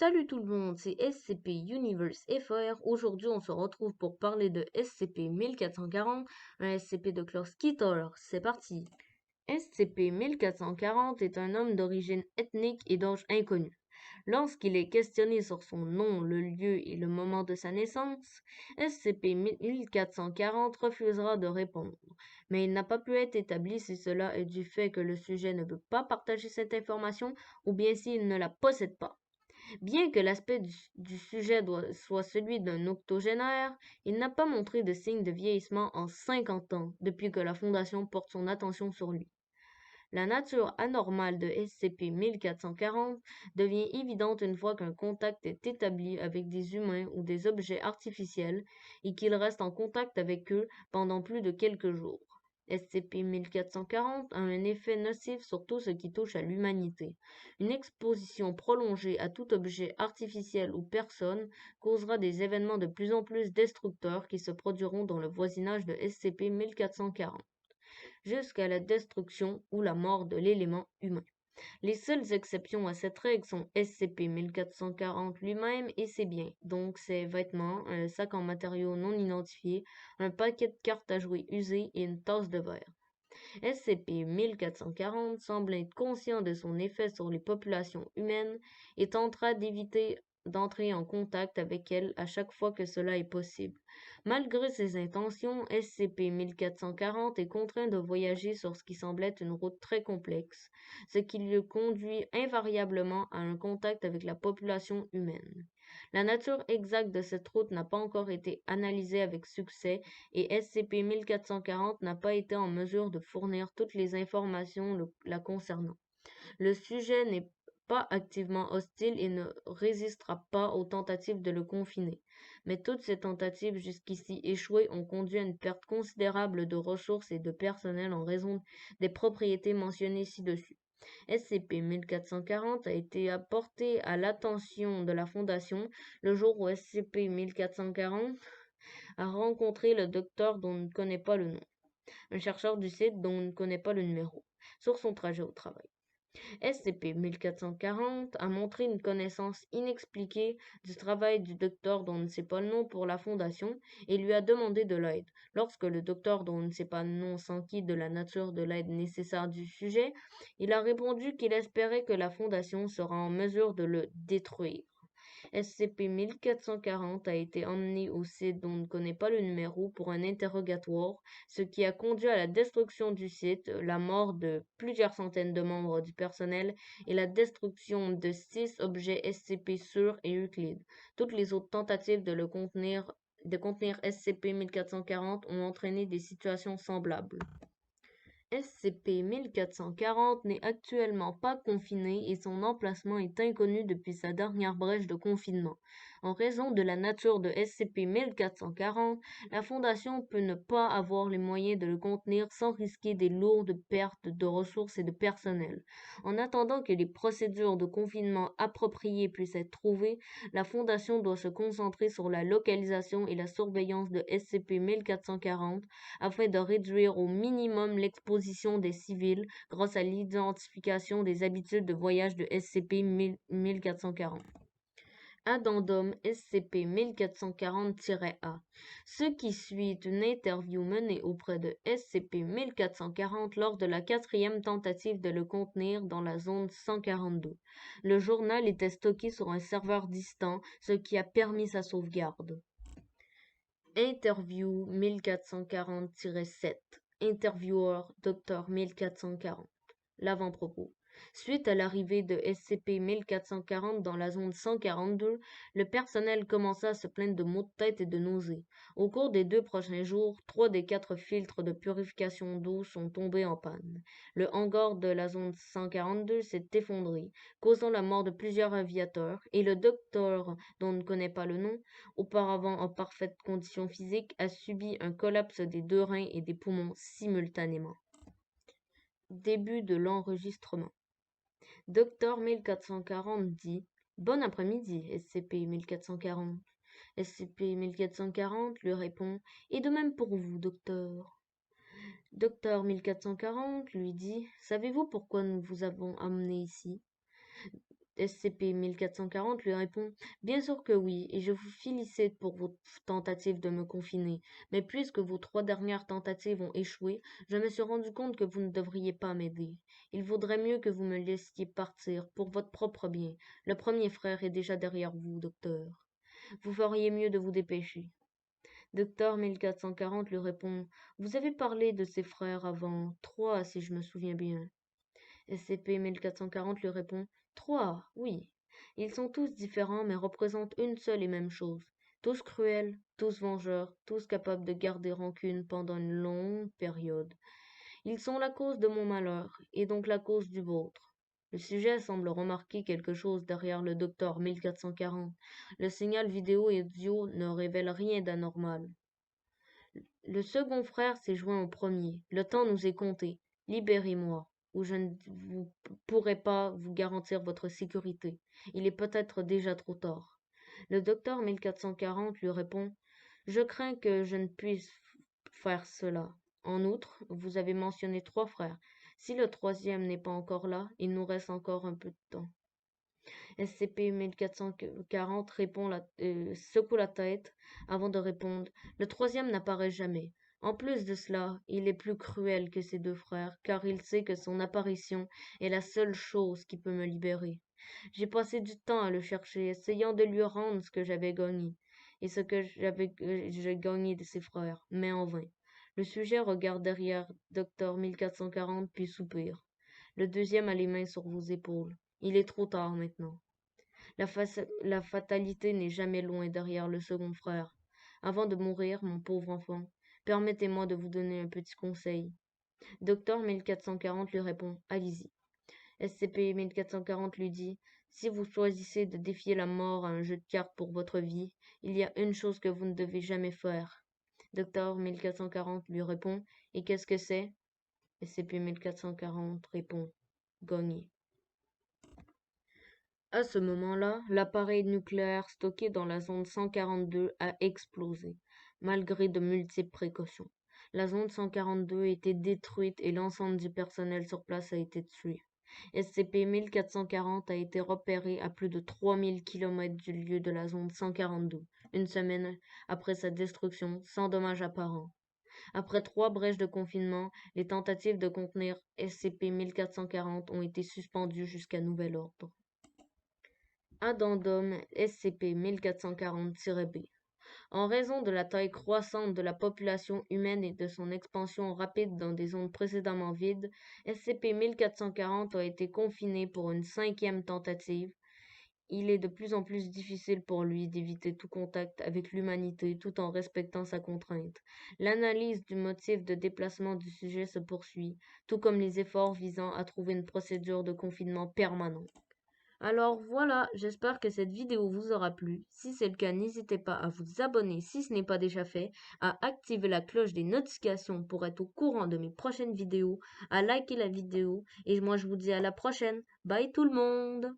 Salut tout le monde, c'est SCP Universe FR. Aujourd'hui, on se retrouve pour parler de SCP-1440, un SCP de classe Keter. C'est parti. SCP-1440 est un homme d'origine ethnique et d'âge inconnu. Lorsqu'il est questionné sur son nom, le lieu et le moment de sa naissance, SCP-1440 refusera de répondre. Mais il n'a pas pu être établi si cela est du fait que le sujet ne veut pas partager cette information ou bien s'il ne la possède pas. Bien que l'aspect du sujet soit celui d'un octogénaire, il n'a pas montré de signes de vieillissement en 50 ans depuis que la Fondation porte son attention sur lui. La nature anormale de SCP-1440 devient évidente une fois qu'un contact est établi avec des humains ou des objets artificiels et qu'il reste en contact avec eux pendant plus de quelques jours. SCP-1440 a un effet nocif sur tout ce qui touche à l'humanité. Une exposition prolongée à tout objet artificiel ou personne causera des événements de plus en plus destructeurs qui se produiront dans le voisinage de SCP-1440 jusqu'à la destruction ou la mort de l'élément humain. Les seules exceptions à cette règle sont SCP-1440 lui-même et ses biens, donc ses vêtements, un sac en matériaux non identifiés, un paquet de cartes à jouer usées et une tasse de verre. SCP-1440 semble être conscient de son effet sur les populations humaines et tentera d'éviter d'entrer en contact avec elles à chaque fois que cela est possible. Malgré ses intentions, SCP-1440 est contraint de voyager sur ce qui semble être une route très complexe, ce qui le conduit invariablement à un contact avec la population humaine. La nature exacte de cette route n'a pas encore été analysée avec succès et SCP-1440 n'a pas été en mesure de fournir toutes les informations la concernant. Le sujet n'est pas activement hostile et ne résistera pas aux tentatives de le confiner. Mais toutes ces tentatives jusqu'ici échouées ont conduit à une perte considérable de ressources et de personnel en raison des propriétés mentionnées ci-dessus. SCP-1440 a été apporté à l'attention de la Fondation le jour où SCP-1440 a rencontré le docteur dont on ne connaît pas le nom, un chercheur du site dont on ne connaît pas le numéro, sur son trajet au travail. SCP-1440 a montré une connaissance inexpliquée du travail du docteur dont on ne sait pas le nom pour la Fondation et lui a demandé de l'aide. Lorsque le docteur dont on ne sait pas le nom s'enquit de la nature de l'aide nécessaire du sujet, il a répondu qu'il espérait que la Fondation sera en mesure de le détruire. SCP-1440 a été emmené au site dont on ne connaît pas le numéro pour un interrogatoire, ce qui a conduit à la destruction du site, la mort de plusieurs centaines de membres du personnel et la destruction de 6 objets SCP sûrs et Euclide. Toutes les autres tentatives de contenir SCP-1440 ont entraîné des situations semblables. SCP-1440 n'est actuellement pas confiné et son emplacement est inconnu depuis sa dernière brèche de confinement. En raison de la nature de SCP-1440, la Fondation peut ne pas avoir les moyens de le contenir sans risquer des lourdes pertes de ressources et de personnel. En attendant que les procédures de confinement appropriées puissent être trouvées, la Fondation doit se concentrer sur la localisation et la surveillance de SCP-1440 afin de réduire au minimum l'exposition des civils grâce à l'identification des habitudes de voyage de SCP-1440. Addendum SCP-1440-A. Ce qui suit est une interview menée auprès de SCP-1440 lors de la 4e tentative de le contenir dans la zone 142. Le journal était stocké sur un serveur distant, ce qui a permis sa sauvegarde. Interview 1440-7. Intervieweur Dr 1440. L'avant-propos. Suite à l'arrivée de SCP-1440 dans la zone 142, le personnel commença à se plaindre de maux de tête et de nausées. Au cours des 2 prochains jours, 3 des 4 filtres de purification d'eau sont tombés en panne. Le hangar de la zone 142 s'est effondré, causant la mort de plusieurs aviateurs, et le docteur, dont on ne connaît pas le nom, auparavant en parfaite condition physique, a subi un collapse des 2 reins et des poumons simultanément. Début de l'enregistrement. Docteur 1440 dit « Bon après-midi, SCP-1440 ». SCP-1440 lui répond « Et de même pour vous, docteur ». Docteur 1440 lui dit « Savez-vous pourquoi nous vous avons amené ici » SCP-1440 lui répond: Bien sûr que oui, et je vous félicite pour vos tentatives de me confiner. Mais puisque vos 3 dernières tentatives ont échoué, je me suis rendu compte que vous ne devriez pas m'aider. Il vaudrait mieux que vous me laissiez partir, pour votre propre bien. Le premier frère est déjà derrière vous, docteur. Vous feriez mieux de vous dépêcher. Docteur 1440 lui répond: Vous avez parlé de ses frères avant, 3 si je me souviens bien. SCP-1440 lui répond: 3, oui. Ils sont tous différents mais représentent une seule et même chose. Tous cruels, tous vengeurs, tous capables de garder rancune pendant une longue période. Ils sont la cause de mon malheur, et donc la cause du vôtre. Le sujet semble remarquer quelque chose derrière le docteur 1440. Le signal vidéo et audio ne révèle rien d'anormal. Le second frère s'est joint au premier. Le temps nous est compté. Libérez-moi, ou je ne vous pourrai pas vous garantir votre sécurité. Il est peut-être déjà trop tard. Le docteur 1440 lui répond: Je crains que je ne puisse faire cela. En outre, vous avez mentionné 3 frères. Si le troisième n'est pas encore là, il nous reste encore un peu de temps. SCP-1440 secoue la tête avant de répondre: Le troisième n'apparaît jamais. En plus de cela, il est plus cruel que ses 2 frères, car il sait que son apparition est la seule chose qui peut me libérer. J'ai passé du temps à le chercher, essayant de lui rendre ce que j'avais gagné, et ce que j'ai gagné de ses frères, mais en vain. Le sujet regarde derrière Dr 1440 puis soupire. Le deuxième a les mains sur vos épaules. Il est trop tard maintenant. La fatalité n'est jamais loin derrière le second frère. Avant de mourir, mon pauvre enfant, permettez-moi de vous donner un petit conseil. Docteur 1440 lui répond: Allez-y. SCP-1440 lui dit: Si vous choisissez de défier la mort à un jeu de cartes pour votre vie, il y a une chose que vous ne devez jamais faire. Docteur 1440 lui répond: Et qu'est-ce que c'est? SCP-1440 répond: Gagner. À ce moment-là, l'appareil nucléaire stocké dans la zone 142 a explosé, malgré de multiples précautions. La zone 142 a été détruite et l'ensemble du personnel sur place a été tué. SCP-1440 a été repéré à plus de 3000 km du lieu de la zone 142, une semaine après sa destruction, sans dommages apparents. Après 3 brèches de confinement, les tentatives de contenir SCP-1440 ont été suspendues jusqu'à nouvel ordre. Addendum SCP-1440-B. En raison de la taille croissante de la population humaine et de son expansion rapide dans des zones précédemment vides, SCP-1440 a été confiné pour une 5e tentative. Il est de plus en plus difficile pour lui d'éviter tout contact avec l'humanité tout en respectant sa contrainte. L'analyse du motif de déplacement du sujet se poursuit, tout comme les efforts visant à trouver une procédure de confinement permanent. Alors voilà, j'espère que cette vidéo vous aura plu. Si c'est le cas, n'hésitez pas à vous abonner si ce n'est pas déjà fait, à activer la cloche des notifications pour être au courant de mes prochaines vidéos, à liker la vidéo, et moi je vous dis à la prochaine. Bye tout le monde!